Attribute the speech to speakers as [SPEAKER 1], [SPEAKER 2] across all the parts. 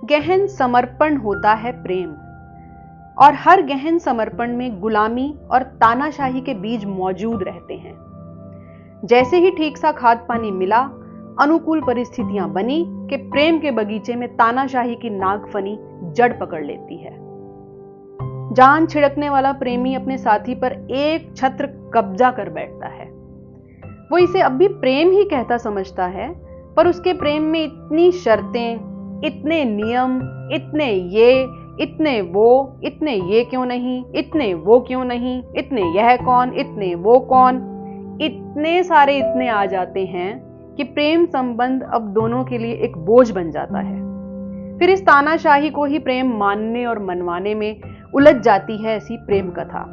[SPEAKER 1] गहन समर्पण होता है प्रेम, और हर गहन समर्पण में गुलामी और तानाशाही के बीज मौजूद रहते हैं। जैसे ही ठीक सा खाद पानी मिला, अनुकूल परिस्थितियां बनी कि प्रेम के बगीचे में तानाशाही की नागफनी जड़ पकड़ लेती है। जान छिड़कने वाला प्रेमी अपने साथी पर एक छत्र कब्जा कर बैठता है। वो इसे अब भी प्रेम ही कहता समझता है, पर उसके प्रेम में इतनी शर्तें, इतने नियम, इतने वो, इतने ये क्यों नहीं, इतने वो क्यों नहीं, इतने यह कौन, इतने वो कौन, इतने सारे इतने आ जाते हैं कि प्रेम संबंध अब दोनों के लिए एक बोझ बन जाता है। फिर इस तानाशाही को ही प्रेम मानने और मनवाने में उलझ जाती है ऐसी प्रेम कथा।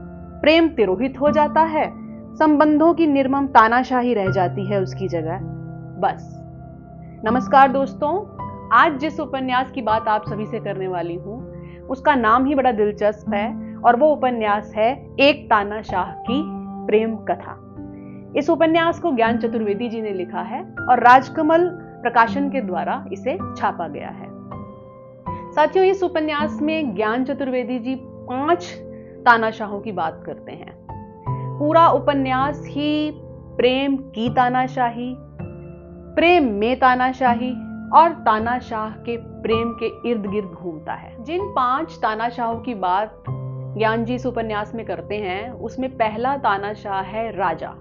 [SPEAKER 1] प्रेम तिरोहित हो जाता है, संबंधों की निर्मम तानाशाही रह जाती है उसकी जगह। बस। नमस्कार दोस्तों, आज जिस उपन्यास की बात आप सभी से करने वाली हूं उसका नाम ही बड़ा दिलचस्प है, और वो उपन्यास है एक तानाशाह की प्रेम कथा। इस उपन्यास को ज्ञान चतुर्वेदी जी ने लिखा है और राजकमल प्रकाशन के द्वारा इसे छापा गया है। साथियों, इस उपन्यास में ज्ञान चतुर्वेदी जी 5 तानाशाहों की बात करते हैं। पूरा उपन्यास ही प्रेम की तानाशाही, प्रेम में तानाशाही और तानाशाह के प्रेम के इर्द गिर्द घूमता है। जिन 5 तानाशाहों की बात ज्ञान जी इस उपन्यास में करते हैं, उसमें पहला तानाशाह है राजा,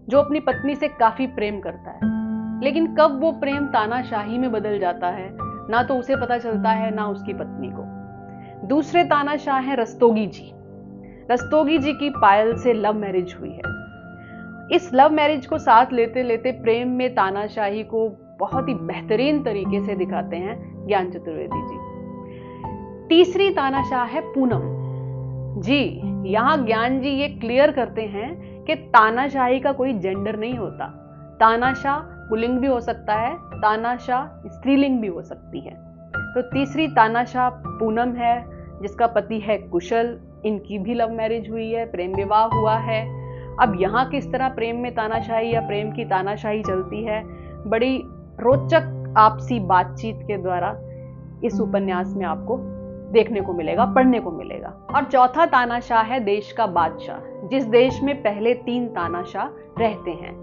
[SPEAKER 1] जो अपनी पत्नी से काफी प्रेम करता है। लेकिन कब वो प्रेम तानाशाही में बदल जाता है, ना तो उसे पता चलता है ना उसकी पत्नी को। दूसरे तानाशाह हैं रस्तोगी जी। रस्तोगी जी की पायल से लव मैरिज हुई है। इस लव मैरिज को साथ लेते लेते प्रेम में तानाशाही को बहुत ही बेहतरीन तरीके से दिखाते हैं ज्ञान चतुर्वेदी जी। तीसरी तानाशाह है पूनम जी। यहां ज्ञान जी ये क्लियर करते हैं कि तानाशाही का कोई जेंडर नहीं होता। तानाशाह पुल्लिंग भी हो सकता है, तानाशाह स्त्रीलिंग भी हो सकती है। तो तीसरी तानाशाह पूनम है, जिसका पति है कुशल। इनकी भी लव मैरिज हुई है, प्रेम विवाह हुआ है। अब यहाँ किस तरह प्रेम में तानाशाही या प्रेम की तानाशाही चलती है, बड़ी रोचक आपसी बातचीत के द्वारा इस उपन्यास में आपको देखने को मिलेगा, पढ़ने को मिलेगा। और चौथा तानाशाह है देश का बादशाह, जिस देश में पहले 3 तानाशाह रहते हैं।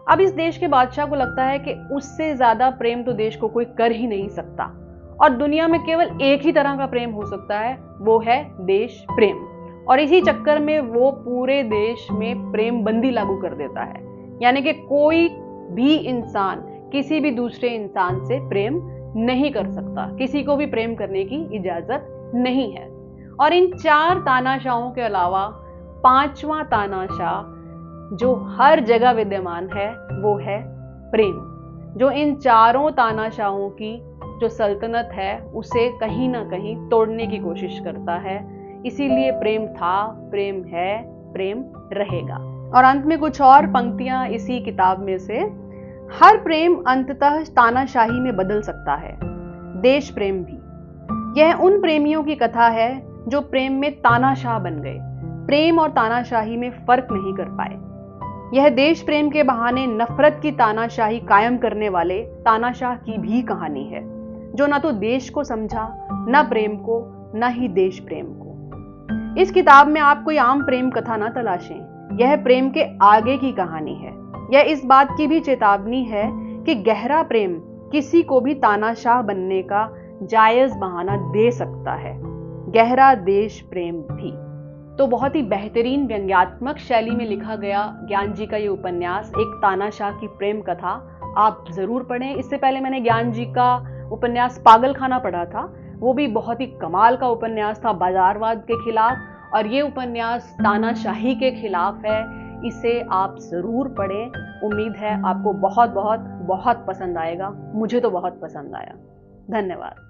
[SPEAKER 1] अब इस देश के बादशाह को लगता है कि उससे ज्यादा प्रेम तो देश को कोई कर ही नहीं सकता, और दुनिया में केवल एक ही तरह का प्रेम हो सकता है, वो है देश प्रेम। और इसी चक्कर में वो पूरे देश में प्रेम बंदी लागू कर देता है, यानी कि कोई भी इंसान किसी भी दूसरे इंसान से प्रेम नहीं कर सकता, किसी को भी प्रेम करने की इजाजत नहीं है। और इन 4 तानाशाहों के अलावा 5वां तानाशाह जो हर जगह विद्यमान है, वो है प्रेम, जो इन चारों तानाशाहों की जो सल्तनत है उसे कहीं ना कहीं तोड़ने की कोशिश करता है। इसीलिए प्रेम था, प्रेम है, प्रेम रहेगा। और अंत में कुछ और पंक्तियां इसी किताब में से। हर प्रेम अंततः तानाशाही में बदल सकता है, देश प्रेम भी। यह उन प्रेमियों की कथा है जो प्रेम में तानाशाह बन गए, प्रेम और तानाशाही में फर्क नहीं कर पाए। यह देश प्रेम के बहाने नफरत की तानाशाही कायम करने वाले तानाशाह की भी कहानी है, जो ना तो देश को समझा, ना प्रेम को, ना ही देश प्रेम को। इस किताब में आप कोई आम प्रेम कथा ना तलाशें, यह प्रेम के आगे की कहानी है। यह इस बात की भी चेतावनी है कि गहरा प्रेम किसी को भी तानाशाह बनने का जायज बहाना दे सकता है, गहरा देश प्रेम भी। तो बहुत ही बेहतरीन व्यंग्यात्मक शैली में लिखा गया ज्ञान जी का ये उपन्यास एक तानाशाह की प्रेम कथा, आप जरूर पढ़ें। इससे पहले मैंने ज्ञान जी का उपन्यास पागल खाना पढ़ा था, वो भी बहुत ही कमाल का उपन्यास था बाजारवाद के खिलाफ, और ये उपन्यास तानाशाही के खिलाफ है। इसे आप जरूर पढ़ें। उम्मीद है आपको बहुत बहुत बहुत पसंद आएगा। मुझे तो बहुत पसंद आया। धन्यवाद।